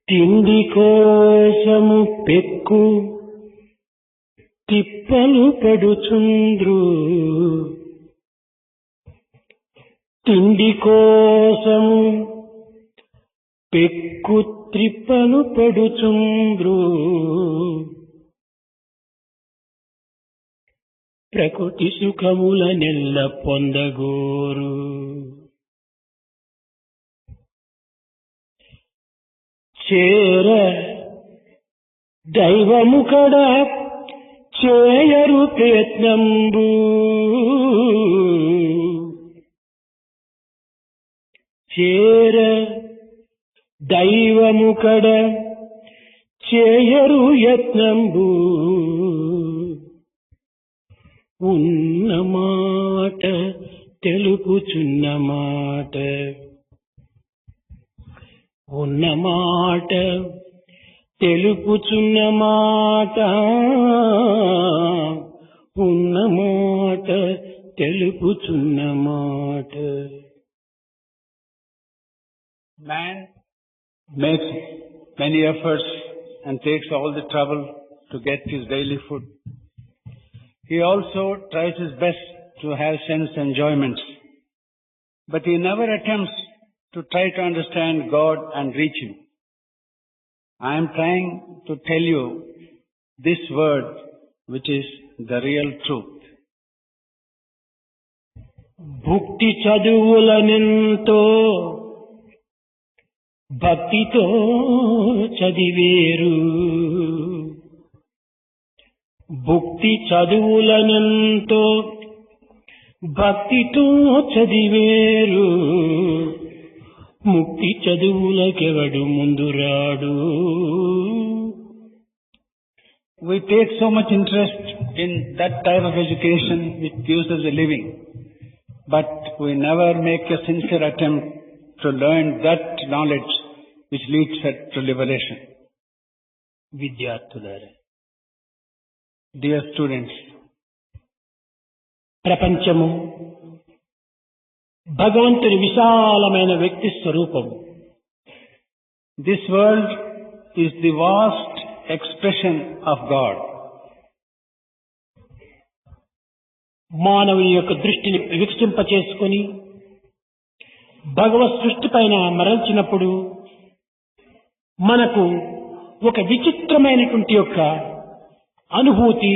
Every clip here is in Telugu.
తిండి కోసము పెక్కు తిప్పలు పడుచుంద్రు. తిండి కోసము పెక్కు త్రిప్పలు పడుచుంద్రు. ప్రకృతి సుఖముల నెల్ల పొందగోరు. చేర దైవము కడ చేయరు ప్రయత్నంబు. చేర దైవము కడ చేయరు యత్నంబు. ఉన్న మాట తెలుపుచున్న మాట. ఉన్న మాట తెలుపుచున్న మాట. ఉన్న మాట తెలుపుచున్న మాట. Man makes many efforts and takes all the trouble to get his daily food. He also tries his best to have sense enjoyments, but he never attempts to try to understand God and reach Him. I am trying to tell you this word, which is the real truth. భుక్తి చదువులనెంతో భక్తితో చదివేరు. భుక్తి చదువులనెంతో భక్తితో చదివేరు. ముక్తి చదువులకెవడు ముందురాడు. We take so much interest in that type of education which gives us a living, but we never make a sincere attempt to learn that knowledge which leads to liberation. విద్యార్థులారా, Dear students, ప్రపంచము భగవంతుని విశాలమైన వ్యక్తి స్వరూపం. this world is the vast expression of God. మానవుని యొక్క దృష్టిని వికసింపచేసుకొని భగవత్ సృష్టి పైన మరల్చినప్పుడు మనకు ఒక విచిత్రమైనటువంటి యొక్క అనుభూతి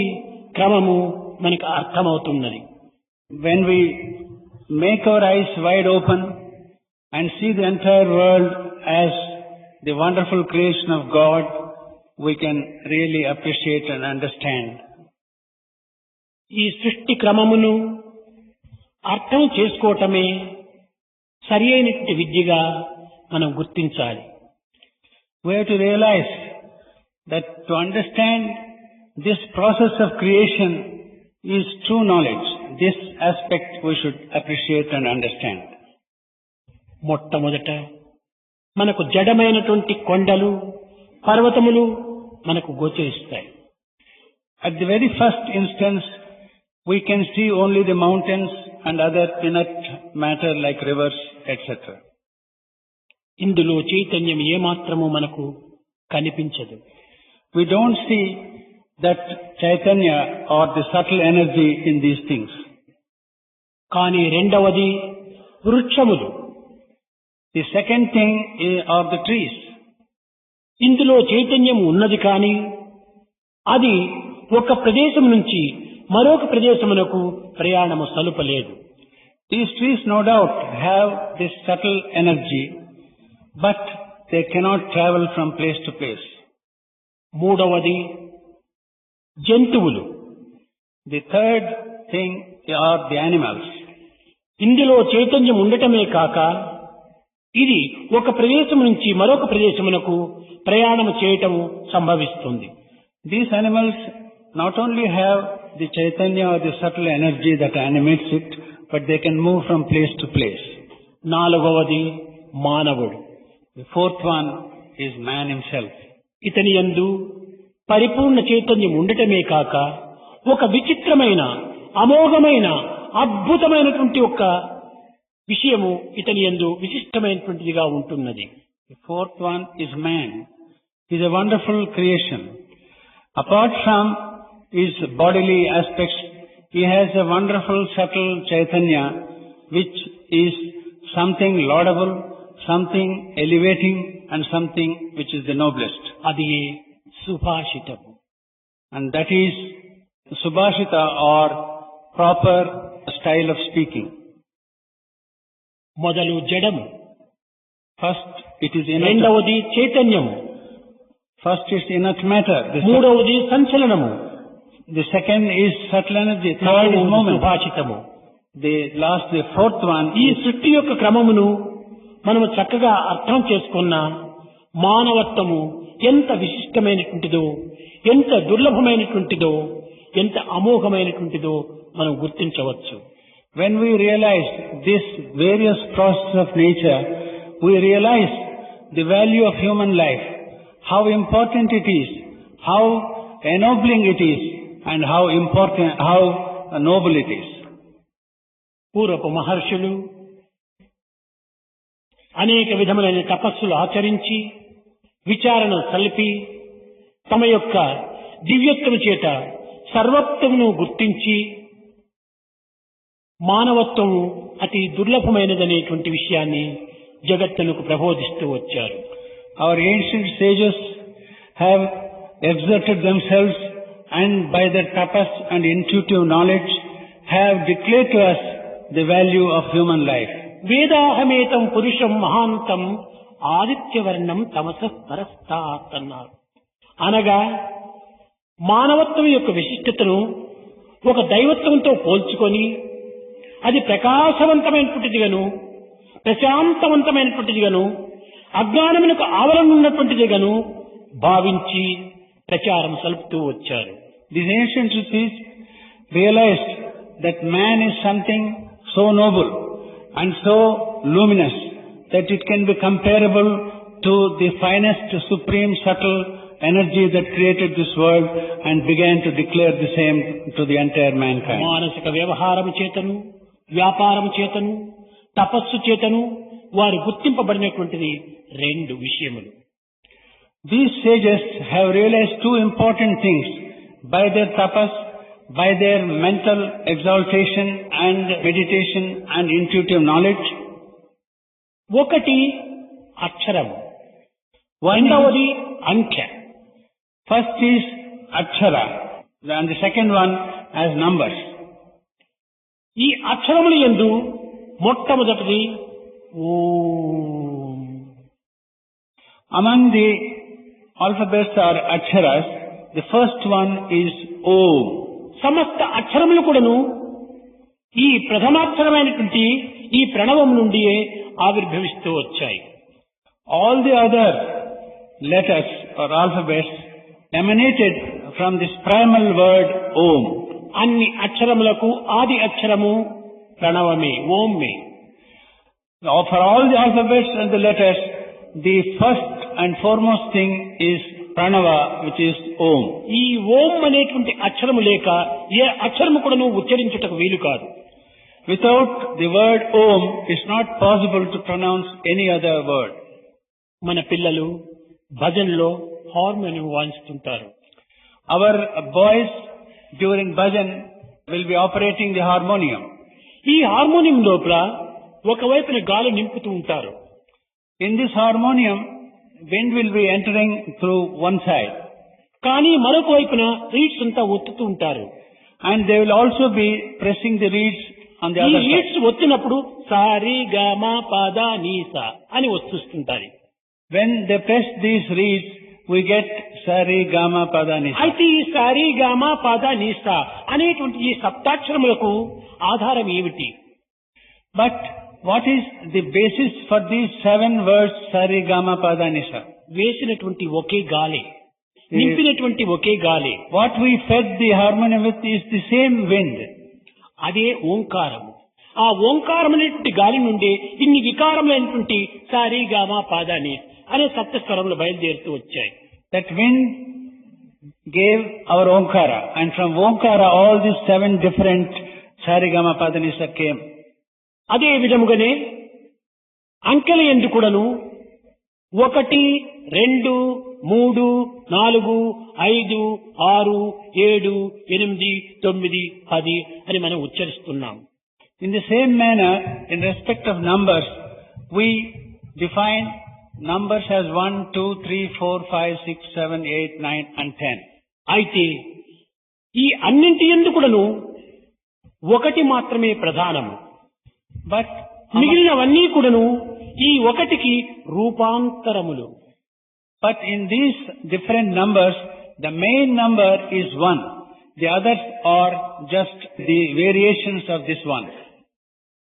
క్రమము మనకు అర్థమవుతున్నది. When we make our eyes wide open and see the entire world as the wonderful creation of God, we can really appreciate and understand. ఈ సృష్టి క్రమమును అర్థం చేసుకోవటమే సరి అయినటువంటి విద్యగా మనం గుర్తించాలి. We have to realize that to understand this process of creation is true knowledge. This aspect we should appreciate and understand. మొట్టమొదట మనకు జడమైనటువంటి కొండలు పర్వతములు మనకు గోచరిస్తాయి. At the very first instance, we can see only the mountains and other inert matter like rivers, etc. ఇందులో చైతన్యం ఏమాత్రము మనకు కనిపించదు. We don't see that Chaitanya or the subtle energy in these things. కానీ రెండవది వృక్షములు. The second thing are the trees. ఇందులో చైతన్యం ఉన్నది కానీ అది ఒక ప్రదేశం నుంచి మరొక ప్రదేశమునకు ప్రయాణము సలుపలేదు. These trees no doubt have this subtle energy, but they cannot travel from place to place. మూడవది జంతువులు. The third thing are the animals. ఇందులో చైతన్యం ఉండటమే కాక ఇది ఒక ప్రదేశం నుంచి మరొక ప్రదేశమునకు ప్రయాణం చేయటము సంభవిస్తుంది. These animals not only have the Chaitanya or the subtle energy that animates it, but they can move from place to place. నాలుగవది మానవుడు. The fourth one is man himself. ఇతని యందు పరిపూర్ణ చైతన్యం ఉండటమే కాక ఒక విచిత్రమైన అమోఘమైన అద్భుతమైనటువంటి ఒక విషయము ఇతని యందు విశిష్టమైనటువంటిదిగా ఉంటున్నది. The fourth one is man, is a wonderful creation. Apart from his bodily aspects, he has a wonderful subtle Chaitanya, which is something laudable, something elevating, and something which is the noblest. అది సుభాషితము. And that is Subhashita, or proper style of speaking. మొదలు జడము, First, it is inert. రెండవది చైతన్యము, First is inert matter. మూడవది సంచలనము, The second is subtle energy. Third is నాలుగవది movement. సుభాషితము. The fourth one ఈ is సృష్టి యొక్క క్రమమును మనము చక్కగా అర్థం చేసుకున్న మానవత్వము ఎంత విశిష్టమైనటువంటిదో, ఎంత దుర్లభమైనటువంటిదో, ఎంత అమోఘమైనటువంటిదో మనం గుర్తించవచ్చు. when we realize this various process of nature, we realize the value of human life, how important it is, how ennobling it is, and how noble it is. పూర్వపు మహర్షులు అనేక విధములైన తపస్సులు ఆచరించి విచారణ సలిపి తమ యొక్క దివ్యత్వము చేత సర్వత్వమును గుర్తించి మానవత్వము అతి దుర్లభమైనదనేటువంటి విషయాన్ని జగత్తునకు ప్రబోధిస్తూ వచ్చారు. Our ancient sages have exerted themselves, and by their tapas and intuitive knowledge have declared to us the value of human life. వేదాహమేతం పురుషం మహాంతం ఆదిత్యవర్ణం తమసః పరస్తాత్ అన్నారు. అనగా మానవత్వం యొక్క విశిష్టతను ఒక దైవత్వంతో పోల్చుకొని అది ప్రకాశవంతమైనటువంటిదిగాను, ప్రశాంతవంతమైనటువంటిదిగాను, అజ్ఞానమునకు ఆవరణ ఉన్నటువంటిదిగాను భావించి ప్రచారం సలుపుతూ వచ్చారు. These ancient rishis realized that man is something so noble and so luminous that it can be comparable to the finest, supreme, subtle energy that created this world, and began to declare the same to the entire mankind. మానసిక వ్యవహారం చేతను, వ్యాపారం చేతను, తపస్సు చేతను వారు గుర్తింపబడినటువంటిది రెండు విషయములు. These sages have realized two important things by their tapas, by their mental exaltation and meditation and intuitive knowledge. ఒకటి అక్షరము, రెండవది అంకె. First is Akshara, and the second one as numbers. ఈ అక్షరముల యందు మొట్టమొదటిది ఓం. Among the alphabets or Aksharas, the first one is Om. సమస్త అక్షరములు కూడాను ఈ ప్రథమాక్షరమైనటువంటి ఈ ప్రణవం నుండి ఆవిర్భవిస్తూ వచ్చాయి. All the other letters or alphabets emanated from this primal word Om. అన్ని అక్షరములకు ఆది అక్షరము ప్రణవమే, ఓంమే. For all the alphabets and the letters, the first and foremost thing is Pranava, which is Om. ఈ ఓం అనేటువంటి అక్షరము లేక ఏ అక్షరము కూడాను ఉచ్చరించుటకు వీలు కాదు. Without the word Om, it's not possible to pronounce any other word. మన పిల్లలు భజన్లో harmonium వాయిస్తుంటారు. Our boys during bhajan will be operating the harmonium. ఈ హార్మోనియం లోపల ఒకవైపున గాలి నింపుతూ ఉంటారు. In this harmonium, wind will be entering through one side. కానీ మరొక వైపున రీడ్స్ అంతా ఒత్తుతూ ఉంటారు. And they will also be pressing the reeds on the ఈ other side. రీడ్స్ ఒత్తినప్పుడు సారి గమ పద నీసా అని వస్తుంటాయి. When they press these reeds, we get Sari, Gama, Pada, Nisa. అయితే ఈ సారి గమ పద నీసా అనేటువంటి ఈ సప్తాక్షరములకు ఆధారం ఏమిటి? But what is the basis for these 7 words Sari, Gama, Pada, Nisa? వేసినటువంటి ఒకే గాలి, నింపినటువంటి ఒకే గాలి. What we fed the harmonium with is the same wind. అదే ఓంకారము. ఆ ఓంకారం అనేటువంటి గాలి నుండి ఇన్ని వికారములైనటువంటి సారి గామ పాదాని అనే సప్తస్వరములు బయలుదేరుతూ వచ్చాయి. That wind gave our Omkara, and from Omkara all these 7 different Sari, Gama, Pada, Nisa came. అదే విధముగానే అంకెల యందు కూడాను 1, 2, 3, 4, 5, 6, 7, 8, 9, 10 అని మనం ఉచ్చరిస్తున్నాం. In the same manner, in respect of numbers, we define numbers as 1, 2, 3, 4, 5, 6, 7, 8, 9 and 10. అయితే ఈ అన్నింటి యందు కూడాను ఒకటి మాత్రమే ప్రధానము. But మిగిలినవన్నీ కూడాను ఈ ఒకటికి రూపాంతరములు. But in these different numbers, the main number is 1. The others are just the variations of this one.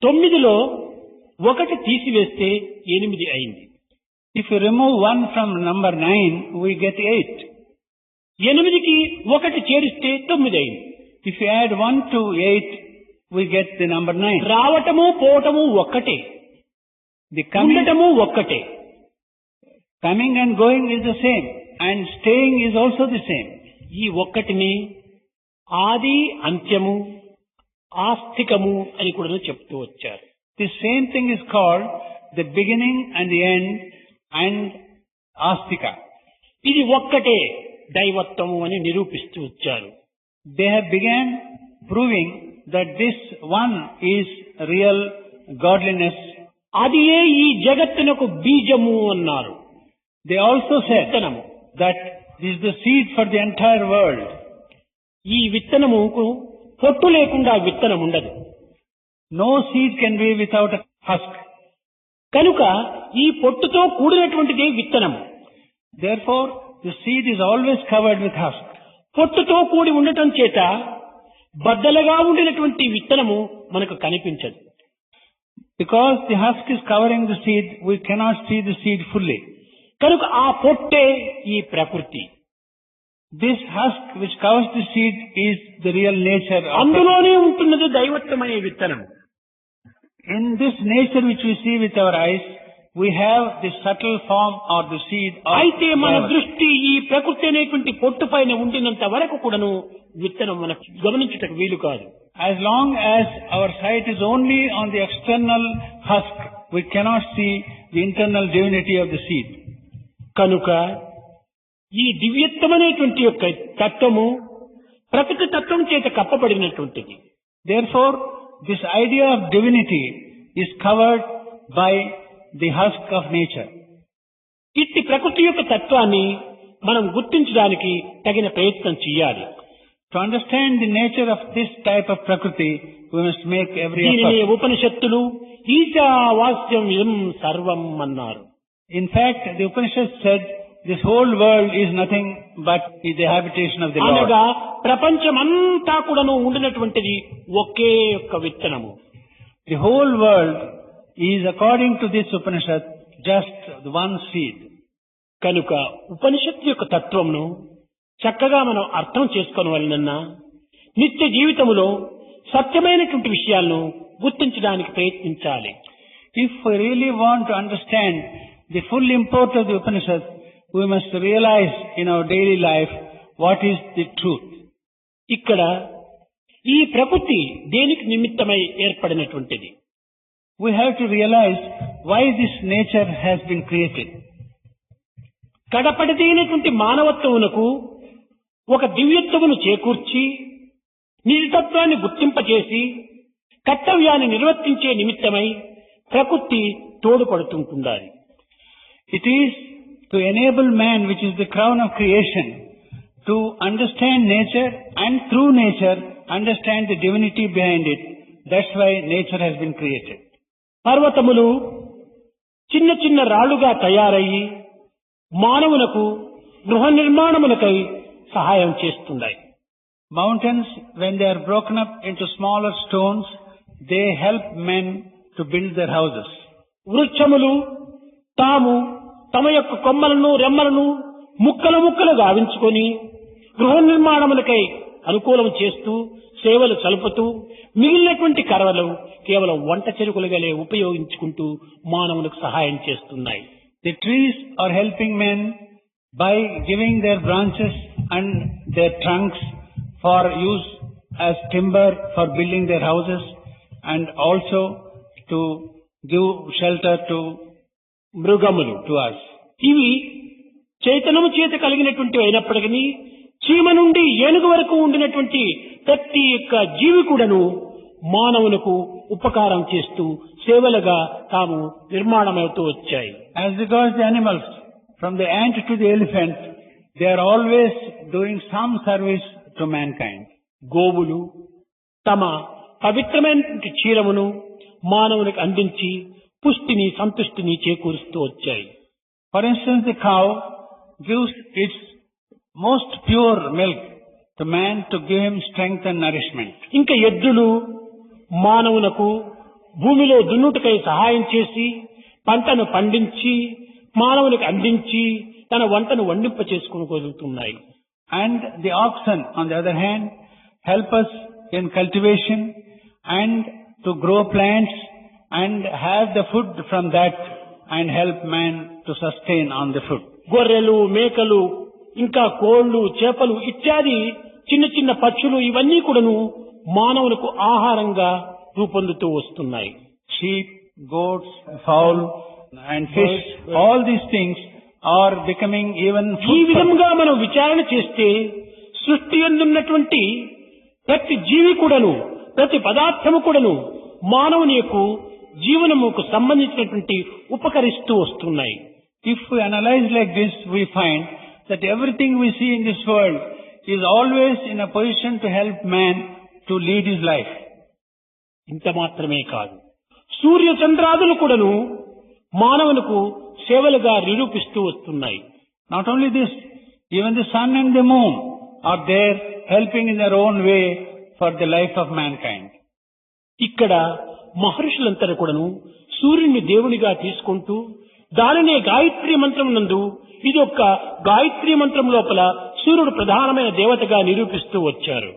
9లో ఒకటి తీసివేస్తే 8 అయింది. If you remove 1 from number 9, we get 8. 8కి ఒకటి చేరిస్తే 9 అయింది. If you add 1 to 8, we get the number 9. రావటము పోవటము ఒక్కటే, The coming ఉండటము ఒక్కటే. and going is the same, and staying is also the same. ఈ ఒక్కటిని ఆది అంత్యము ఆస్తికము అని కూడా చెప్తూ వచ్చారు. The same thing is called the beginning and the end and astika. ఇది ఒక్కటే దైవత్వము అని నిరూపిస్తూ వచ్చారు. They have began proving that this one is real godliness. అదియే ఈ జగత్తునకు బీజము అన్నారు. They also said విత్తనము. that this is the seed for the entire world. ఈ విత్తనముకు పొట్టు లేకుండా విత్తనం ఉండదు. No seed can be without a husk. కనుక ఈ పొట్టుతో కూడినటువంటిదే విత్తనము. Therefore, the seed is always covered with husk. పొట్టుతో కూడి ఉండటం చేత బద్దలుగా ఉండినటువంటి విత్తనము మనకు కనిపించదు. Because the husk is covering the seed, we cannot see the seed fully. కనుక ఆ పొట్టే ఈ ప్రకృతి. This husk which covers the seed is the real nature of it. అందులోనే ఉంటున్నది దైవత్వం అనే విత్తనము. In this nature which we see with our eyes, we have the subtle form or the seed of అయితే మన God. దృష్టి ఈ ప్రకృతి అనేటువంటి పొట్టు పైన ఉండినంత వరకు కూడాను విత్తనం మనకు గమనించుటకు వీలు కాదు. As long as our sight is only on the external husk, we cannot see the internal divinity of the seed. కనుక ఈ దివ్యత్వమనేటువంటి యొక్క తత్వము ప్రకృతి తత్వం చేత కప్పబడినటువంటిది. Therefore, this idea of divinity is covered by the husk of nature. ఇట్టి ప్రకృతి యొక్క తత్వాన్ని మనం గుర్తించడానికి తగిన ప్రయత్నం చేయాలి. To understand the nature of this type of Prakriti, we must make every దీనిని effort. ఉపనిషత్తులు ఈశావాస్యం ఇదం సర్వం అన్నారు. In fact, the Upanishad said this whole world is nothing but the habitation of the Lord. అనగా ప్రపంచమంతా కూడాను ఉండినటువంటిది ఒకే యొక్క విత్తనము. The whole world is, according to this Upanishad, just the one seed. కనుక ఉపనిషత్తు యొక్క తత్వమును చక్కగా మనం అర్థం చేసుకోవాలన్నా నిత్య జీవితములో సత్యమైనటువంటి విషయాలను గుర్తించడానికి ప్రయత్నించాలి. If we really want to understand the full import of the Upanishad, we must realize in our daily life what is the truth. ఇక్కడ ఈ ప్రకృతి దేనికి నిమిత్తమై ఏర్పడినటువంటిది. We have to realize why this nature has been created. కడపడిదైనటువంటి మానవత్వమునకు ఒక దివ్యత్వమును చేకూర్చి నిజతత్వాన్ని గుర్తింపచేసి కర్తవ్యాన్ని నిర్వర్తించే నిమిత్తమై ప్రకృతి తోడ్పడుతుంటుండాలి. It is to enable man, which is the crown of creation, to understand nature and through nature understand the divinity behind it. That's why nature has been created. పర్వతములు చిన్న చిన్న రాళ్లుగా తయారయ్యి మానవులకు గృహ నిర్మాణములకై సహాయం చేస్తున్నాయి. Mountains, when they are broken up into smaller stones, they help men to build their houses. వృక్షములు తాము తమ యొక్క కొమ్మలను రెమ్మలను ముక్కలు ముక్కలు గావించుకొని గృహ నిర్మాణములకై అనుకూలం చేస్తూ సేవలు సలుపుతూ మిగిలినటువంటి కర్రలు కేవలం వంట చెరుకులుగానే ఉపయోగించుకుంటూ మానవులకు సహాయం చేస్తున్నాయి. The trees are helping men by giving their branches and their trunks for use as timber for building their houses and also to give shelter to మృగములు us. ఇవి చైతన్యము చేత కలిగినటువంటి అయినప్పటికీ చీమ నుండి ఏనుగు వరకు ఉండినటువంటి ప్రతి యొక్క జీవి కూడాను మానవులకు ఉపకారం చేస్తూ సేవలుగా తాము నిర్మాణమవుతూ వచ్చాయి. As regards the animals, from the ant to the elephant, they are always doing some service to mankind. గోవులు తమ పవిత్రమైనటువంటి క్షీరమును మానవునికి అందించి పుష్టిని సంతుష్టిని చేకూరుస్తూ వచ్చాయి. For instance, the cow gives its most pure milk to man to give him strength and nourishment. ఇంకా ఎద్దులు మానవునకు భూమిలో దున్నుటకై సహాయం చేసి పంటను పండించి మానవునికి అందించి తన వంటను వండింప చేసుకోగలుగుతున్నాయి. And the oxen, on the other hand, help us in cultivation and to grow plants and have the food from that and help man to sustain on the food. గొర్రెలు మేకలు ఇంకా కోళ్లు చేపలు ఇత్యాది చిన్న చిన్న పక్షులు ఇవన్నీ కూడాను మానవులకు ఆహారంగా రూపొందుతూ వస్తున్నాయి. Sheep, goats, fowl and fish, all these things are becoming even ఈ food for విధంగా మనం విచారణ చేస్తే సృష్టి యందున్నటువంటి ప్రతి జీవి కూడాను ప్రతి పదార్థము కూడాను మానవుని యొక్క జీవనముకు సంబంధించినటువంటి ఉపకరిస్తూ వస్తున్నాయి. If we analyze like this, we find that everything we see in this world is always in a position to help man to lead his life. ఇంత మాత్రమే కాదు, సూర్య చంద్రాదులు కూడాను మానవునికి సేవలుగా నిరూపిస్తూ వస్తున్నాయి. Not only this, even the sun and the moon are there helping in their own way for the life of mankind. ఇక్కడ మహర్షులంతా కూడాను సూర్యుని దేవునిగా తీసుకుంటూ దానినే గాయత్రి మంత్రం నందు ఇది ఒక గాయత్రి మంత్రం లోపల సూర్యుడు ప్రధానమైన దేవతగా నిరూపిస్తూ వచ్చారు.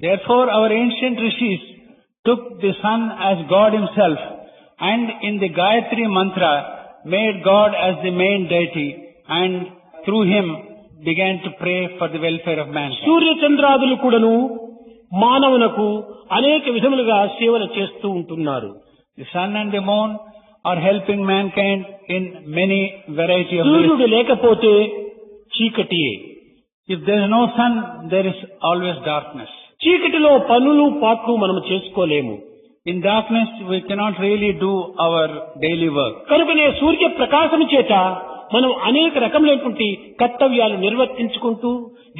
Therefore, our ancient rishis took the sun as God himself and in the Gayatri mantra made God as the main deity and through him began to pray for the welfare of mankind. సూర్య చంద్రాదులు కూడాను మానవునకు అనేక విధములుగా సేవలు చేస్తూ ఉంటున్నారు. The sun and the moon are helping mankind in many variety of ways. సూర్యుడు లేకపోతే చీకటియే. If there is no sun, there is always darkness. చీకటిలో పనులు పాట్లు మనం చేసుకోలేము. In darkness, we cannot really do our daily work. కనుకనే సూర్య ప్రకాశం చేత మనం అనేక రకములైనటువంటి కర్తవ్యాలు నిర్వర్తించుకుంటూ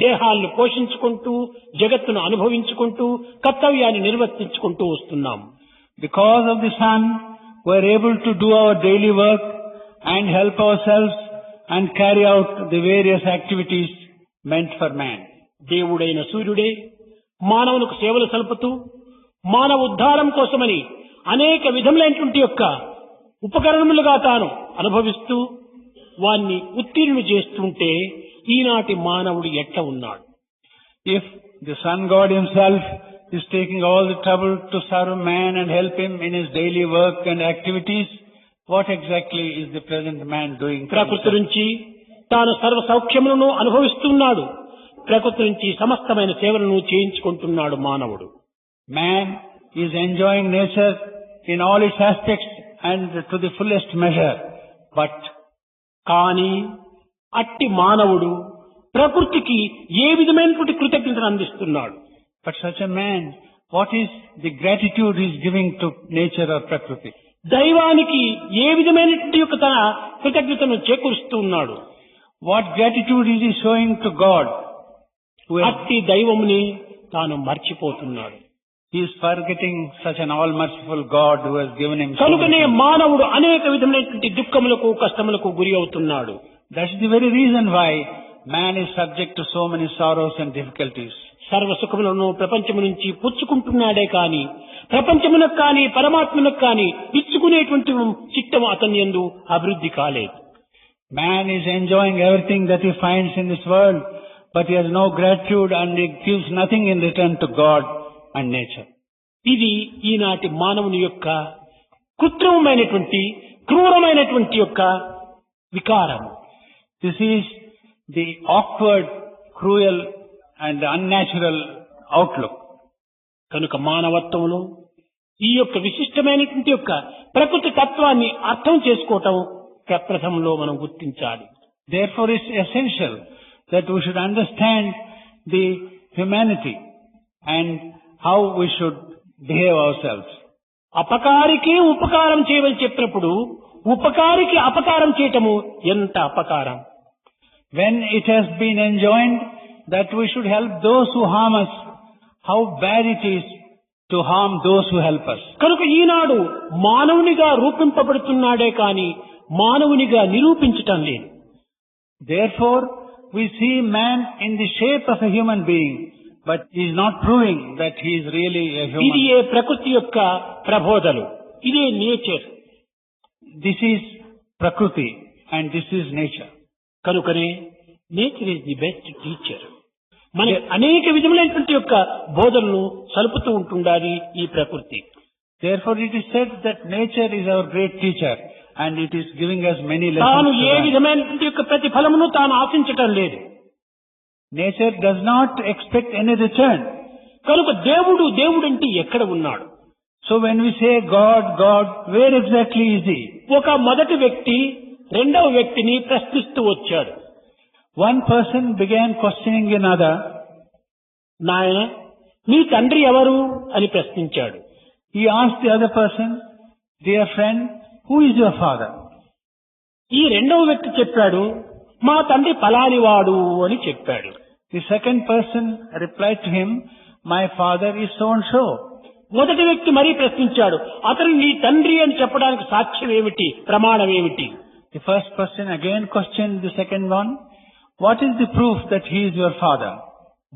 దేహాలను పోషించుకుంటూ జగత్తును అనుభవించుకుంటూ కర్తవ్యాన్ని నిర్వర్తించుకుంటూ వస్తున్నాం. Because of the sun, we are able to do our daily work and help ourselves and carry out the various activities meant for man. దేవుడైన సూర్యుడే మానవులకు సేవలు సల్పుతూ మానవ ఉద్ధారం కోసమని అనేక విధములైనటువంటి యొక్క ఉపకరణములుగా తాను అనుభవిస్తూ వాన్ని ఉత్తీర్ణులు చేస్తుంటే ఈనాటి మానవుడు ఎట్లా ఉన్నాడు? If the sun god himself is taking all the trouble to serve man and help him in his daily work and activities, what exactly is the present man doing? ప్రకృతి నుంచి తాను సర్వ సౌఖ్యములను అనుభవిస్తున్నాడు. ప్రకృతి నుంచి సమస్తమైన సేవలను చేయించుకుంటున్నాడు మానవుడు. Man is enjoying nature in all its aspects and to the fullest measure. But కానీ అట్టి మానవుడు ప్రకృతికి ఏ విధమైనటువంటి కృతజ్ఞతను అందిస్తున్నాడు? such a man, what is the gratitude he is giving to nature or Prakriti? దైవానికి ఏ విధమైనటువంటి యొక్క తన కృతజ్ఞతను చేకూరుస్తూ ఉన్నాడు? What gratitude is he showing to God? అట్టి దైవముని తాను మర్చిపోతున్నాడు. He is forgetting such an all-merciful God who has given him so కనుకనే much. మానవుడు అనేక విధమైనటువంటి దుఃఖములకు కష్టములకు గురి అవుతున్నాడు. That's the very reason why man is subject to so many sorrows and difficulties. సర్వ సుఖములను ప్రపంచము నుంచి పుచ్చుకుంటున్నాడే కాని ప్రపంచమునకు కాని పరమాత్మనకు కాని ఇచ్చుకునేటువంటి చిత్తం అతని యందు అభివృద్ధి కాలేదు. Man is enjoying everything that he finds in this world, but he has no gratitude and he gives nothing in return to God and nature. ఇది ఈనాటి మానవుని యొక్క కృత్రిమమైనటువంటి క్రూరమైనటువంటి యొక్క వికారం. This is the awkward, cruel and unnatural outlook. కనుక మానవత్వంలో ఈ యొక్క విశిష్టమైనటువంటి యొక్క ప్రకృతి తత్వాన్ని అర్థం చేసుకోవటం ప్రప్రథంలో మనం గుర్తించాలి. Therefore, it's essential that we should understand the humanity and how we should behave ourselves. అపకారికే ఉపకారం చేయవని చెప్పినప్పుడు ఉపకారికి అపకారం చేయటము ఎంత అపకారం. When it has been enjoined that we should help those who harm us, how bad it is to harm those who help us. కనుక ఈనాడు మానవునిగా రూపింపబడుతున్నాడే కాని మానవునిగా నిరూపించటం లేదు. Therefore, we see man in the shape of a human being, but he is not proving that he is really a human. ఇది ఏ ప్రకృతి యొక్క ప్రబోధలు, ఇదే nature. This is Prakriti and this is nature. కనుకనే nature is the best teacher. మనకి అనేక విధములైనటువంటి యొక్క బోధనలు సలుపుతూ ఉంటుండాలి ఈ ప్రకృతి. Therefore, it is said that nature is our great teacher and it is giving us many తాను lessons. ఏ విధమైనటువంటి యొక్క ప్రతిఫలమును తాను ఆశించటం లేదు. Nature does not expect any return. కనుక దేవుడు దేవుడంటే ఎక్కడ ఉన్నాడు? So when we say God, God, where exactly is he? ఒక మొదటి వ్యక్తి రెండవ వ్యక్తిని ప్రశ్నిస్తూ వచ్చాడు. One person began questioning another. నాయన మీ తండ్రి ఎవరు అని ప్రశ్నించాడు. He asked the other person, dear friend, who is your father? ఈ రెండవ వ్యక్తి చెప్పాడు, మా తండ్రి పలానివాడు అని చెప్పాడు. The second person replied to him, my father is so and so. మొదటి వ్యక్తి మరీ ప్రశ్నించాడు, అతను నీ తండ్రి అని చెప్పడానికి సాక్ష్యం ఏమిటి, ప్రమాణం ఏమిటి? The first person again questioned the second one, what is the proof that he is your father?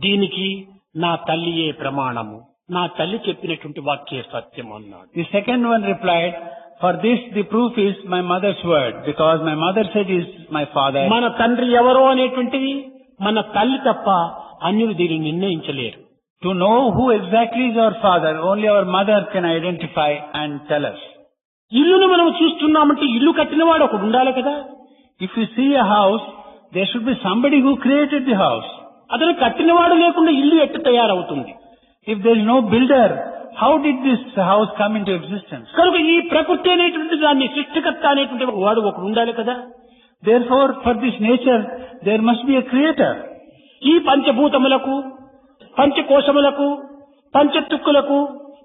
దీనికి నా తల్లియే ప్రమాణము, నా తల్లి చెప్పినటువంటి వాక్యే సత్యం అన్నాడు. The second one replied, for this the proof is my mother's word, because my mother said he is my father. మన తండ్రి ఎవరో అనేటువంటిది మన తల్లి తప్ప అన్యులు దీనిని నిర్ణయించలేరు. To know who exactly is our father, only our mother can identify and tell us. ఇల్లును మనం చూస్తున్నామంటే ఇల్లు కట్టినవాడు ఒకడు ఉండాలి కదా. If you see a house, there should be somebody who created the house. అతను కట్టినవాడు లేకుండా ఇల్లు ఎట్టు తయారవుతుంది? If there is no builder, how did this house come into existence? కనుక ఈ ప్రకృతి అనేటువంటి దాన్ని సృష్టికర్త అనేటువంటి వాడు ఒకడు ఉండాలి కదా. Therefore, for this nature, there must be a creator. ఈ పంచభూతములకు, పంచకోశములకు, పంచతుక్కులకు,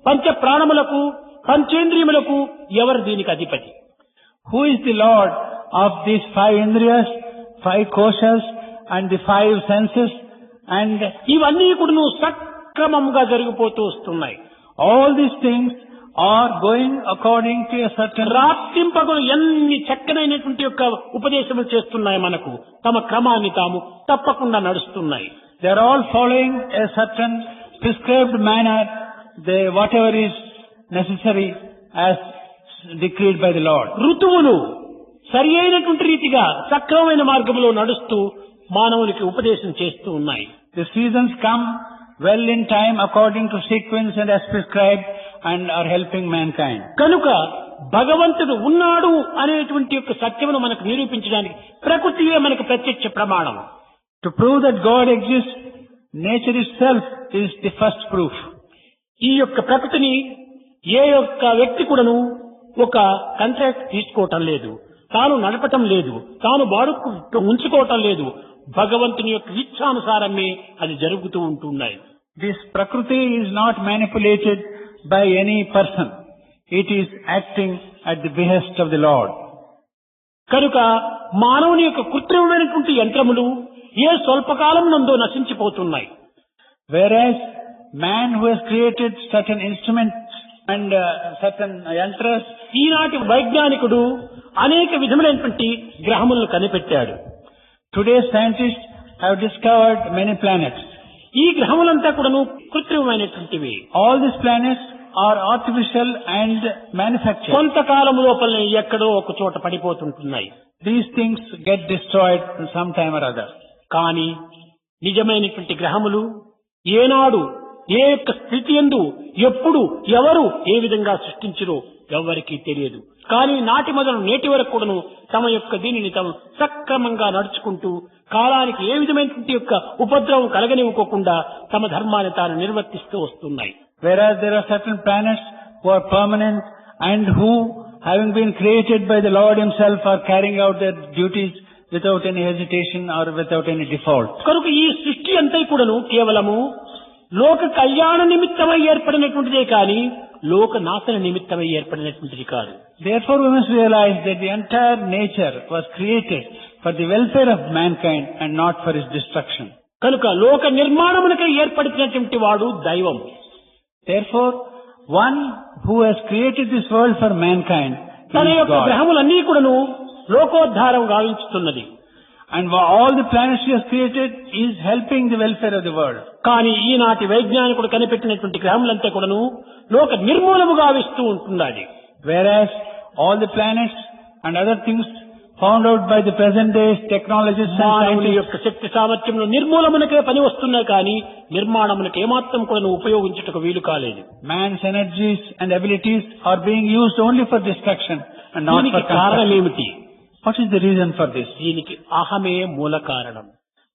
పంచ ప్రాణములకు, పంచేంద్రియములకు ఎవరు దీనికి అధిపతి? Who is the Lord of these 5 indriyas, 5 koshas and the 5 senses? And ఇవన్నీ కూడా సక్రమంగా జరిగిపోతూ వస్తున్నాయి. all these things are going according to a certain రాత్రింపగలు ఎన్ని చక్కనైనటువంటి యొక్క ఉపదేశములు చేస్తున్నాయి మనకు, తమ క్రమాన్ని తాము తప్పకుండా నడుస్తున్నాయి. They are all following a certain prescribed manner, whatever is necessary as decreed by the Lord. ఋతువులు సరి అయినటువంటి రీతిగా సక్రమమైన మార్గంలో నడుస్తూ మానవునికి ఉపదేశం చేస్తూ ఉన్నాయి. The seasons come well in time according to sequence and as prescribed and are helping mankind. కనుక భగవంతుడు ఉన్నాడు అనేటువంటి యొక్క సత్యమును మనకు నిరూపించడానికి ప్రకృతియే మనకు ప్రత్యక్ష ప్రమాణం. To prove that God exists, nature itself is the first proof. ఈ యొక్క ప్రకృతిని ఏ యొక్క వ్యక్తి కూడాను ఒక కాంట్రాక్ట్ తీసుకోవటం లేదు, తాను నడపటం లేదు, తాను వాడుకు ఉంచుకోవటం లేదు. భగవంతుని యొక్క ఇచ్ఛానుసారమే అది జరుగుతూ ఉంటున్నాయి. This Prakriti is not manipulated by any person. It is acting at the behest of the Lord. కనుక మానవుని యొక్క కృత్రిమమైనటువంటి యంత్రములు ఏ స్వల్పకాలం నందో నశించిపోతున్నాయి. Whereas man who has created certain instruments and certain yantras, ఈనాటి వైజ్ఞానికుడు అనేక విధములైనటువంటి గ్రహములను కనిపెట్టాడు. today's scientists have discovered many planets. ఈ గ్రహములంతా కూడాను కృత్రిమమైనటువంటివి. All these planets are artificial and manufactured. కొంతకాలం లోపలనే ఎక్కడో ఒక చోట పడిపోతుంటున్నాయి. These things get destroyed some time or other. కానీ నిజమైనటువంటి గ్రహములు ఏనాడు ఏ యొక్క స్థితి యందు ఎప్పుడు ఎవరు ఏ విధంగా సృష్టించరో ఎవరికీ తెలియదు. కానీ నాటి మొదలు నేటి వరకు కూడాను తమ యొక్క దీనిని తాము సక్రమంగా నడుచుకుంటూ కాలానికి ఏ విధమైనటువంటి యొక్క ఉపద్రవం కలగనివ్వకోకుండా తమ ధర్మాన్ని తాను నిర్వర్తిస్తూ వస్తున్నాయి. Whereas there are certain planets who are permanent and who, having been created by the Lord himself, are carrying out their duties without any hesitation or without any default. కనుక ఈ సృష్టి అంతా కూడాను కేవలము లోక కళ్యాణ నిమిత్తమై ఏర్పడినటువంటిదే కానీ లోక నాశన నిమిత్తమై ఏర్పడినటువంటిది కాదు. Therefore we must realize that the entire nature was created for the welfare of mankind and not for its destruction. కనుక లోక నిర్మాణమునకై ఏర్పడినటువంటి వాడు దైవం. Therefore, one who has created this world for mankind తన is యొక్క God. గ్రహములన్నీ కూడాను లోకోద్ధారం గావించుతున్నది. And all the planets he has created is helping the welfare of the world. కానీ ఈనాటి వైజ్ఞానికుడు కనిపెట్టినటువంటి గ్రహములంతా కూడాను లోక నిర్మూలము గావిస్తూ ఉంటున్నది. Whereas all the planets and other things found out by the present day's technologists and మానవుని scientists, యొక్క శక్తి సామర్థ్యంలో నిర్మూలమునకే పని వస్తున్నాయి కానీ నిర్మాణమునకు ఏమాత్రం కూడా ఉపయోగించుటకు వీలు కాలేదు. man's energies and abilities are being used only for destruction and not దీనికి for కారణం construction. ఏమిటి? What is the reason for this? దీనికి అహమే మూల కారణం.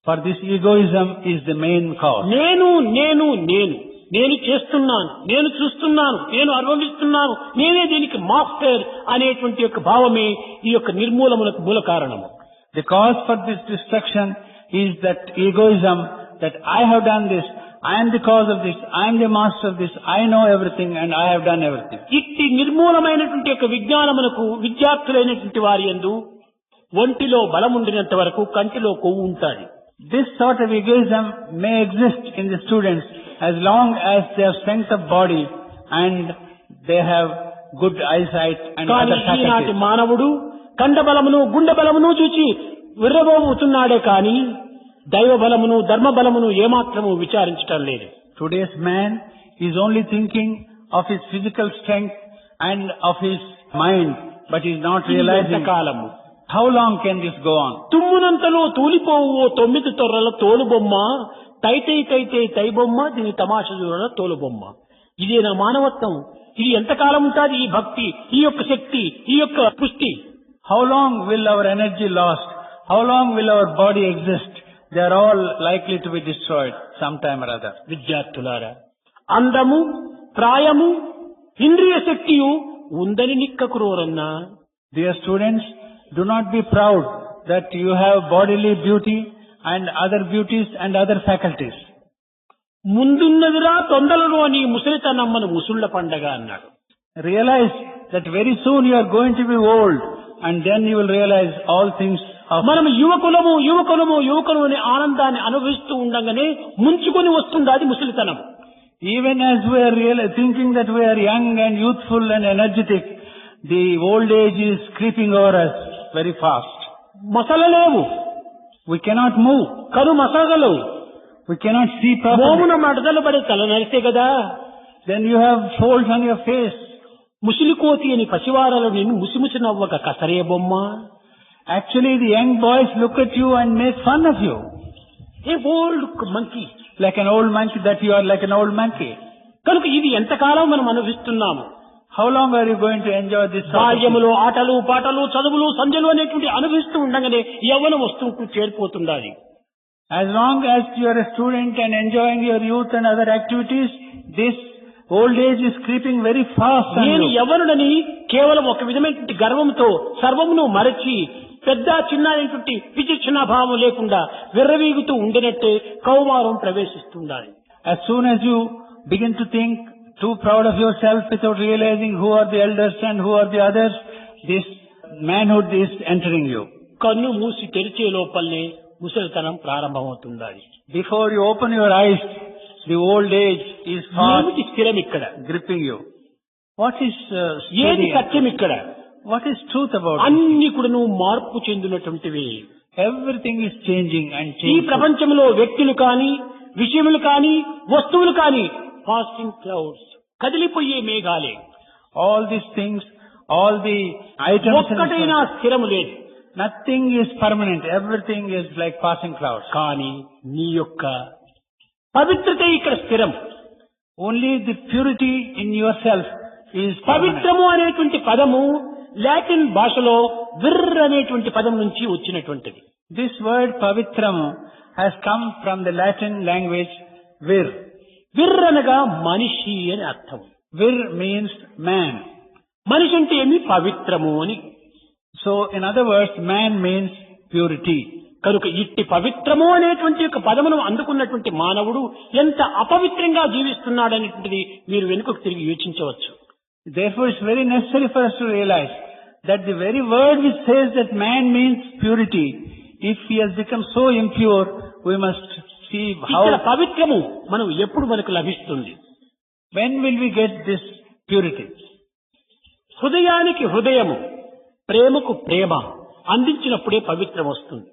For this egoism is the main cause. నేను నేను నేను నేను చేస్తున్నాను, నేను చూస్తున్నాను, నేను అనుభవిస్తున్నాను, నేనే దీనికి మాస్టర్ అనేటువంటి యొక్క భావమే ఈ యొక్క నిర్మూలములకు మూల కారణము. The cause for this destruction is that egoism, that I have done this, I am the cause of this, I am the master of this, I know everything and I have done everything. ఇట్టి నిర్మూలమైనటువంటి యొక్క విజ్ఞానమునకు విద్యార్థులైనటువంటి వారి యందు ఒంటిలో బలముండినంత వరకు కంటిలో కొవ్వు ఉంటాది. This sort of egoism may exist in the students as long as they have strength of body and they have good eyesight and కానీ other ఈనాటి faculties. మానవుడు కండ బలమును గుండె బలమును చూచి విర్రబోతున్నాడే కానీ దైవ బలమును ధర్మ బలమును ఏమాత్రము విచారించటం లేదు. Today's man is only thinking of his physical strength and of his mind, but he is not realizing కాలము how long can this go on. తుమ్మునంతలో తూలిపోవు 9 తొర్రల తోలుబొమ్మ, తైతై తైతై తై బొమ్మ, దీని తమాష చూడ తోలుబొమ్మ. ఇదే నా మానవత్వం. ఇది ఎంతకాలం ఉంటుంది ఈ భక్తి, ఈ యొక్క శక్తి, ఈ యొక్క పుష్టి? How long will our energy last? How long will our body exist? They are all likely to be destroyed sometime or other. విద్యార్థులారా, అందము, ప్రాయము, ఇంద్రియ శక్తియు ఉందని నిక్కకురోరన్నా. Dear students, do not be proud that you have bodily beauty and other beauties and other faculties. ముందున్నదిరా తొందరలో అని ముసలితనమ్మను ముసుళ్ల పండగ అన్నాడు. Realize that very soon you are going to be old and then you will realize all things of... మనం యువకులము యువకులము యువకులు అనే ఆనందాన్ని అనుభవిస్తూ ఉండగానే ముంచుకొని వస్తుంది అది ముసలితనం. Even as we are thinking that we are young and youthful and energetic, the old age is creeping over us very fast. మసలలేవు, We cannot move. కను మసగలవు, We cannot see properly. మోమున మడతలు పడి తల నరిసే కదా. Then you have folds on your face. ముసిలికోతి అని పసివారలు నిన్ను ముసిముసి నవ్వక కసరే బొమ్మ. Actually, the young boys look at you and make fun of you. A old monkey. Like an old monkey, that you are like an old monkey. కనుక ఇది ఎంతకాలం మనం అనుభవిస్తున్నాము? How long are you going to enjoy this sort of thing? బాల్యములో ఆటలు పాటలు చదువులు సంజలు అనేటువంటి అనుభవిస్తూ ఉండగానే యవ్వనం వస్తూ చేరిపోతుండాలి. As long as you are a student and enjoying your youth and other activities, this old age is creeping very fast on నేను you. యవ్వనుడని కేవలం ఒక విధమైనటువంటి గర్వంతో సర్వమును మరచి పెద్ద చిన్న అనేటువంటి విచక్షణ భావం లేకుండా విర్రవీగుతూ ఉండినట్టే కౌమారం ప్రవేశిస్తుండాలి. As soon as you begin to think too proud of yourself without realizing who are the elders and who are the others, this manhood is entering you. కన్ను మూసి తెరిచే లోపలనే ముసలితనం ప్రారంభమవుతుండాలి. Before you open your eyes, the old age is ఏమిటి fast స్థిరం ఇక్కడ? gripping you. What is ఏది steady? సత్యం ఇక్కడ? What is truth about it? అన్ని కూడాను మార్పు చెందినటువంటివి. Everything is changing and ఈ changing. ప్రపంచంలో వ్యక్తులు కాని, విషయములు కాని, వస్తువులు కాని పాసింగ్ క్లౌడ్స్, కదిలిపోయే మేఘాలే. All these things, all the items, ఒక్కటైనా స్థిరము లేదు. nothing is permanent. Everything is like passing clouds. కానీ నీ యొక్క పవిత్రత ఇక్కడ స్థిరం. Only the purity in yourself is permanent. పవిత్రము అనేటువంటి పదము లాటిన్ భాషలో విర్ అనేటువంటి పదం నుంచి వచ్చినటువంటిది. This word pavitram has come from the Latin language vir. విర్ అనగా మనిషి అని అర్థం. Vir means man. మనిషి అంటే ఏమి? పవిత్రము అని. So in other words, man means purity. కనుక ఇట్టి పవిత్రము అనేటువంటి యొక్క పదమును అందుకున్నటువంటి మానవుడు ఎంత అపవిత్రంగా జీవిస్తున్నాడనేటువంటిది మీరు వెనుకకు తిరిగి యోచించవచ్చు. Therefore, it's very necessary for us to realize that the very word which says that man means purity, if he has become so impure, we must see ఇక్కడ how, పవిత్రము మనం ఎప్పుడు మనకు లభిస్తుంది. when will we get this purity? హృదయానికి హృదయము, ప్రేమకు ప్రేమ అందించినప్పుడే పవిత్రం వస్తుంది.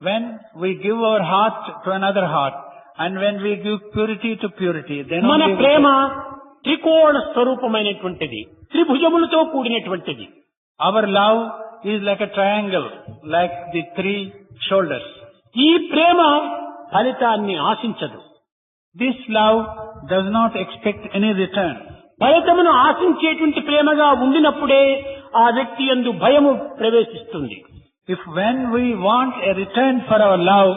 When we give our heart to another heart, and when we give purity to purity, then మన only we Prema త్రికోణ స్వరూపమైనటువంటిది, త్రిభుజములతో కూడినటువంటిది. our love is like a triangle, like the three shoulders. ఈ ప్రేమ ఫలితాన్ని ఆశించదు. This love does not expect any return. ఫలితమును ఆశించేటువంటి ప్రేమగా ఉండినప్పుడే ఆ వ్యక్తి యందు భయము ప్రవేశిస్తుంది. If when we want a return for our love,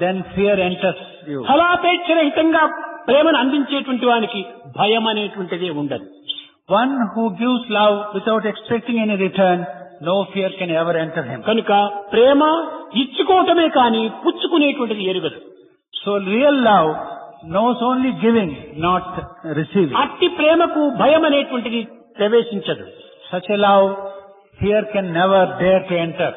then fear enters you. ఫలాపేక్ష రహితంగా ప్రేమను అందించేటువంటి వానికి భయం అనేటువంటిదే ఉండదు. One who gives love without expecting any return, no fear can ever enter him. కనుక ప్రేమ ఇచ్చుకోవటమే కానీ పుచ్చుకునేటువంటిది ఎరుగదు. So real love knows only giving, not receiving. అట్టి ప్రేమకు భయం అనేటువంటిది ప్రవేశించదు. Such a love, fear can never dare to enter.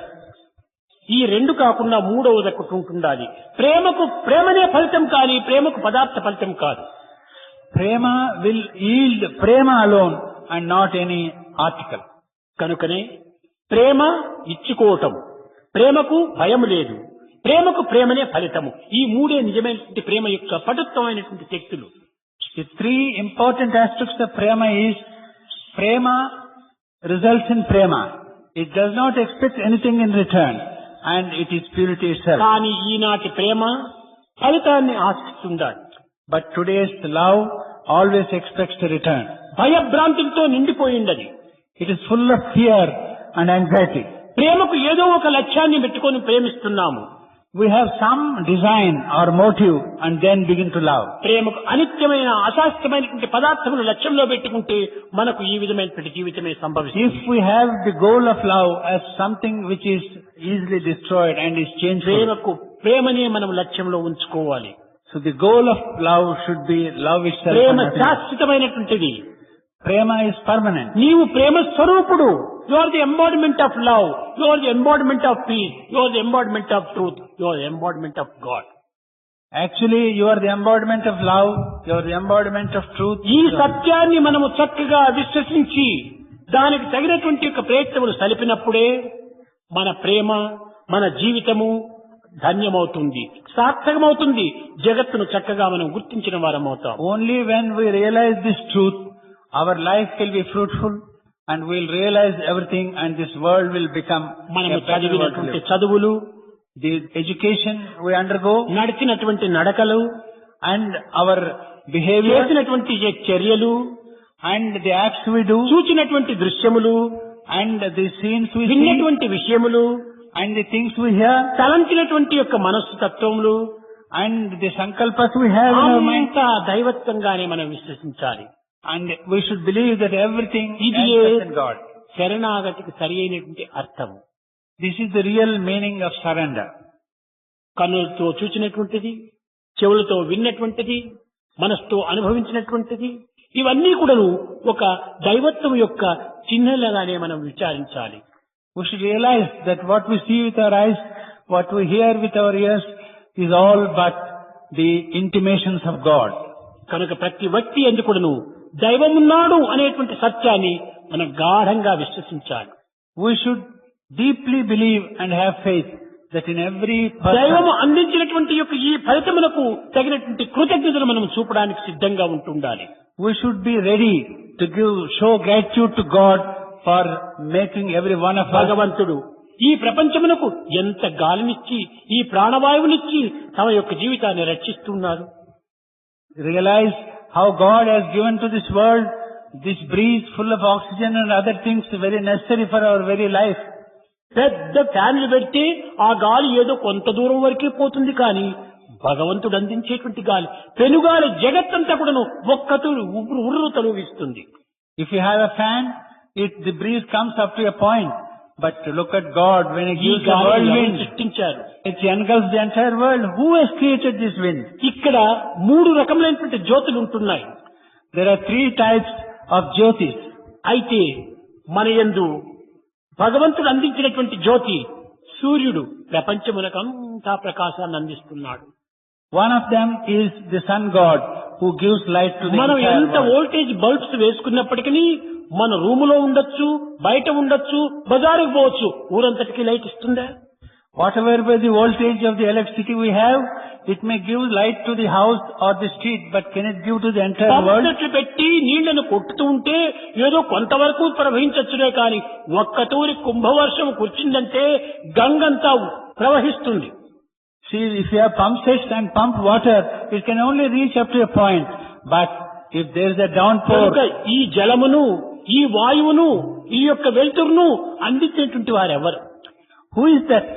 ఈ రెండు కాకుండా మూడవది ఒకటి ఉంటుండాలి. ప్రేమకు ప్రేమనే ఫలితం కానీ ప్రేమకు పదార్థ ఫలితం కాదు. Prema will yield prema alone and not any article. కనుకనే ప్రేమ ఇచ్చుకోవటం, ప్రేమకు భయం లేదు, ప్రేమకు ప్రేమనే ఫలితము. ఈ మూడే నిజమైనటువంటి ప్రేమ యొక్క పటుత్వమైనటువంటి శక్తులు. The three important aspects of prema is, prema results in prema. It does not expect anything in return, and it is purity itself. కానీ ఈనాటి ప్రేమ ఫలితాన్ని ఆశిస్తుండాలి. But today's love always expects a return. భయభ్రాంతులతో నిండిపోయిండది. It is full of fear and anxiety. ప్రేమకు ఏదో ఒక లక్ష్యాన్ని పెట్టుకొని ప్రేమిస్తున్నాము. We have some design or motive and then begin to love. ప్రేమకు అనిత్యమైన అశాస్త్రమైనటువంటి పదార్థములు లక్ష్యంలో పెట్టుకుంటే మనకు ఈ విధమైనటువంటి జీవితమే సంభవిస్తుంది. If we have the goal of love as something which is easily destroyed and is changeful, ప్రేమకు ప్రేమనే మనం లక్ష్యంలో ఉంచుకోవాలి. so the goal of love should be love itself. Prema and nothing else. శాశ్వతమైనటువంటిది. Prema is permanent. నీవు ప్రేమ స్వరూపుడు. You are the embodiment of love, you are the embodiment of peace, you are the embodiment of truth, you are the embodiment of God. Actually, you are the embodiment of love, you are the embodiment of truth. ఈ సత్యాన్ని మనము చక్కగా విశ్వసించి దానికి తగినటువంటి యొక్క ప్రయత్నములు సలిపినప్పుడే మన ప్రేమ, మన జీవితము ధన్యమవుతుంది, సార్థకమవుతుంది. జగత్తును చక్కగా మనం గుర్తించిన వారం అవుతాం. Only when we realize this truth, our life will be fruitful and we will realize everything, and this world will become మనము a better world to చదివినటువంటి live. చదువులు, The education we undergo నడిచినటువంటి నడకలు, and our behavior చేసినటువంటి చర్యలు, and the acts we do చూచినటువంటి దృశ్యములు, and the scenes we see విన్నటువంటి విషయములు, and the things we hear తలంచినటువంటి యొక్క మనస్సు తత్వములు and the sankalpas we have in our mind, అంతా దైవత్వంగానే మనం విశ్వసించాలి. and we should believe that everything ఇది ends in God. శరణాగతికి సరి అయినటువంటి అర్థము. This is the real meaning of surrender. కన్నులతో చూచినటువంటిది, చెవులతో విన్నటువంటిది, మనసుతో అనుభవించినటువంటిది, ఇవన్నీ కూడాను ఒక దైవత్వం యొక్క చిహ్నలుగానే మనం విచారించాలి. We should realize that what we see with our eyes, what we hear with our ears, is all but the intimations of God. కనుక ప్రతి వ్యక్తి ఎందుకును దైవమున్నాడు అనేటువంటి సత్యాన్ని మనం గాఢంగా విశ్వసించాలి. We should deeply believe and have faith that in every దైవము person అందించినటువంటి యొక్క ఈ ఫలితములకు తగినటువంటి కృతజ్ఞతలు మనం చూపడానికి సిద్ధంగా ఉంటుండాలి. we should be ready to show gratitude to God for making every one of us. భగవంతుడు ఈ ప్రపంచమునకు ఎంత గాలినిచ్చి, ఈ ప్రాణవాయువునిచ్చి తమ యొక్క జీవితాన్ని రక్షిస్తున్నారు. Realize how God has given to this world this breeze full of oxygen and other things very necessary for our very life. పెద్ద ఫ్యాన్లు పెడితే ఆ గాలి ఏదో కొంత దూరం వరకే పోతుంది, కానీ భగవంతుడు అందించేటువంటి గాలి, పెనుగాలి జగత్తంతా కూడాను ఒక్కతూ ఉర్రు తలుగిస్తుంది. If you have a fan, the breeze comes up to a point, But to look at God when He ఈ gives the గాలిని ఎవరు whirlwind, సృష్టించారు? it engulfs the entire world. Who has created this wind? ఇక్కడ 3 రకములైనటువంటి జ్యోతులు ఉంటున్నాయి. There are 3 types of jyotis. అయితే మన యందు భగవంతుడు అందించినటువంటి జ్యోతి సూర్యుడు ప్రపంచమునకంతా ప్రకాశాన్ని అందిస్తున్నాడు. One of them is the sun god who gives light to the మనం entire ఎంత world. వోల్టేజ్ బల్బ్స్ వేసుకున్నప్పటికీ మన రూములో ఉండొచ్చు, బయట ఉండొచ్చు, బజారుకు పోవచ్చు, ఊరంతటికి లైట్ ఇస్తుందా? Whatever be the voltage of the electricity we have, it may give light to the house or the street, but can it give to the entire world? పంపులు పెట్టి నీళ్లను కొట్టుతూ ఉంటే ఏదో కొంతవరకు ప్రవహించచ్చునే కానీ ఒక్కతూరి కుంభవర్షం కూర్చుందంటే గంగంతా ప్రవహిస్తుంది. See, if you have pump sets and pump water, it can only reach up to a point. But if there is a downpour, కనుక ఈ జలమును, ఈ వాయువును, ఈ యొక్క వెలుతురును అందించేటువంటి వారెవరు? who is that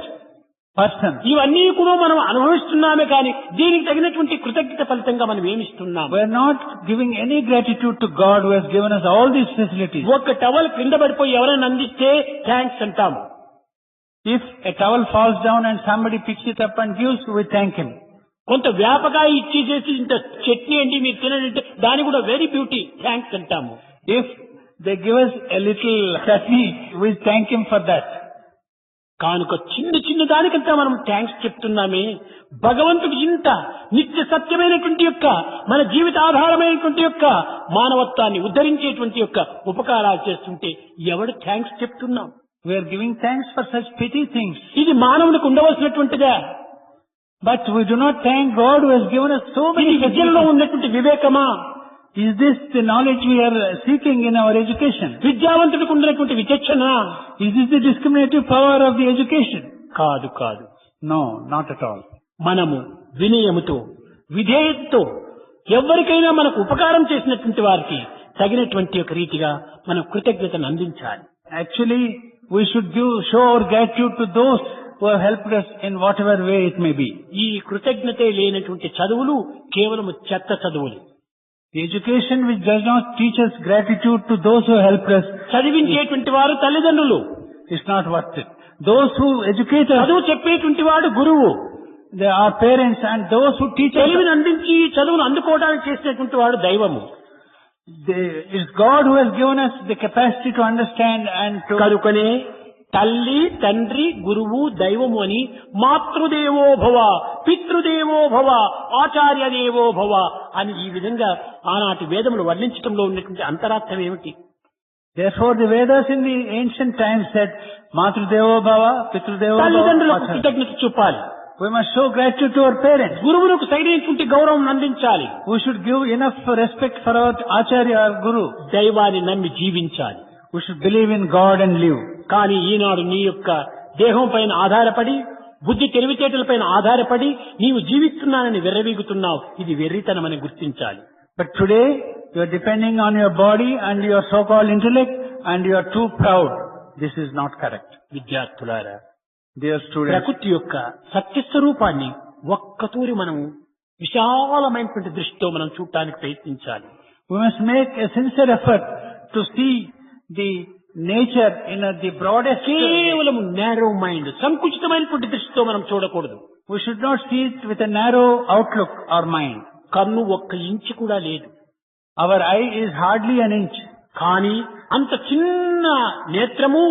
person? ఇవన్నీ కూడా మనం అనుభవిస్తున్నామే కానీ దీనికి తగినటువంటి కృతజ్ఞత ఫలితంగా మనం ఏమిస్తున్నాం? We are not giving any gratitude to God who has given us all these facilities. ఒక టవల్ కింద పడిపోయి ఎవరైనా అందిస్తే థ్యాంక్స్ అంటాము. If a towel falls down and somebody picks it up and gives, we thank him. కొంత వ్యాపకాయ ఇచ్చి చేసి ఇంత చట్నీ అండి మీరు తినంటే దాని కూడా వెరీ బ్యూటీ థ్యాంక్స్ అంటాము. If they give us a little chutney, we thank him for that. కానుక చిన్న చిన్న దానికంతా మనం థ్యాంక్స్ చెప్తున్నామే. భగవంతుడు ఇంత నిత్య సత్యమైనటువంటి యొక్క మన జీవిత ఆధారమైనటువంటి యొక్క మానవత్వాన్ని ఉద్ధరించేటువంటి యొక్క ఉపకారాలు చేస్తుంటే ఎవడు థ్యాంక్స్ చెప్తున్నాం? We are giving thanks for such petty things. ఇది మానవునికి ఉండవలసినటువంటిదా? But we do not thank God who has given us so ఇది many విద్యలో facilities. ఉన్నటువంటి వివేకమా? Is this the knowledge we are seeking in our education? విద్యావంతుడికి ఉన్నటువంటి విచక్షణ? Is this the discriminative power of the education? కాదు కాదు. No, not at all. మనము వినయముతో, విధేయతతో ఎవరికైనా మనకు ఉపకారం చేసినటువంటి వారికి తగినటువంటి ఒక రీతిగా మనం కృతజ్ఞతను అందించాలి. Actually, we should show our gratitude to those who have helped us in whatever way it may be. ఈ కృతజ్ఞతే లేనటువంటి చదువులు కేవలం చెత్త చదువులు. The education which does not teach us gratitude to those who helped us చదివించేటువంటి వారు తల్లిదండ్రులు, is not worth it. Those who educate us, చదువు చెప్పేటువంటి వాడు గురువు, they are parents, and those who teach us, తెలివిని అందించి చదువును అందుకోవడానికి చేసినటువంటి వాడు దైవము. it's God who has given us the capacity to understand and to... కనుకనే తల్లి, తండ్రి, గురువు, దైవము అని మాతృదేవో భవ, పితృదేవో భవ, ఆచార్య దేవో భవ అని ఈ విధంగా ఆనాటి వేదములు వర్ణించడంలో ఉన్నటువంటి అంతరార్థం ఏమిటి? Therefore, the Vedas in the ancient times said, Matru Devo Bhava, Pitru Devo తల్లిదండ్రులకు Bhava. కృతజ్ఞత చూపాలి. We must show gratitude to our parents. గురువులకు సరైనటువంటి గౌరవం అందించాలి. We should give enough respect for our Acharya, our Guru. దైవాన్ని నమ్మి జీవించాలి. We should believe in God and live. కానీ ఈనాడు నీ యొక్క దేహం పైన ఆధారపడి, బుద్ధి తెలివితేటలపైన ఆధారపడి నీవు జీవిస్తున్నానని వెర్రవీగుతున్నావు. ఇది వెర్రితనమని గుర్తించాలి. But today, you are depending on your body and your so-called intellect, and you are too proud. This is not correct. విద్యార్థులారా, Dear students, ప్రకృతి యొక్క సత్యస్వరూపాన్ని ఒక్కతూరి మనం విశాలమైనటువంటి దృష్టితో మనం చూడటానికి ప్రయత్నించాలి. we must make a sincere effort to see the nature in the broadest way. కేవలం నేరో మైండ్, సంకుచితమైనటువంటి దృష్టితో మనం చూడకూడదు. We should not see it with a narrow outlook or mind. కన్ను ఒక్క ఇంచు కూడా లేదు, Our eye is hardly an inch. కానీ అంత చిన్న నేత్రము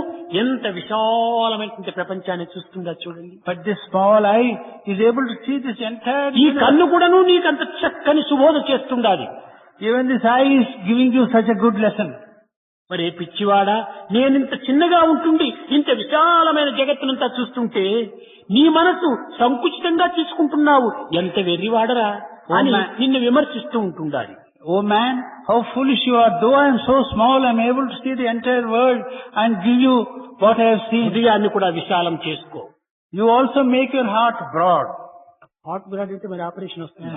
ఎంత విశాలమైనటువంటి ప్రపంచాన్ని చూస్తుందా చూడండి. But this small eye is able to see this entire ఈ universe. కన్ను కూడాను నీకంత చక్కని సుబోధ చేస్తుండాలి. Even this eye is giving you such a good lesson. మరి పిచ్చివాడా, నేనింత చిన్నగా ఉంటుండి ఇంత విశాలమైన జగత్తునంతా చూస్తుంటే నీ మనసు సంకుచితంగా తీసుకుంటున్నావు, ఎంత వెర్రివాడరా అని నిన్ను విమర్శిస్తూ ఉంటుండాలి. Oh man, how foolish you are. Though I am so small, I am able to see the entire world and give you what I have seen. హృదయాన్ని కూడా విశాలం చేసుకో. You also make your heart broad. Heart broad అయితే మరి ఆపరేషన్ వస్తుంది.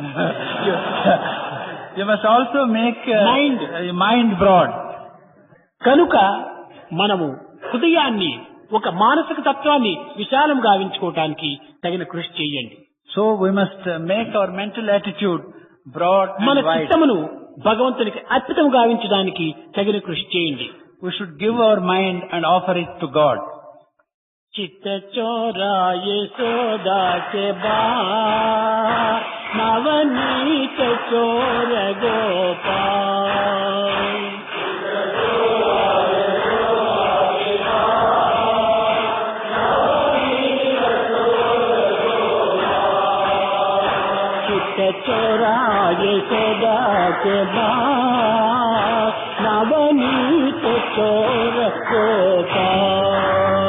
You must also make Mind. mind broad. కనుక మనము హృదయాన్ని, ఒక మానసిక తత్వాన్ని విశాలం గావించుకోవటానికి తగిన కృషి చేయండి. So we must make our mental attitude broad మన and wide. చిత్తమును భగవంతునికి అర్పితం గావించడానికి తగిన కృషి చేయండి. We should give our mind and offer it to God. चित्त चोरा यशोदा के बाल, नवनीत चोर गोपाल। चित्त चोरा यशोदा के बाल, नवनीत चोर गोपाल।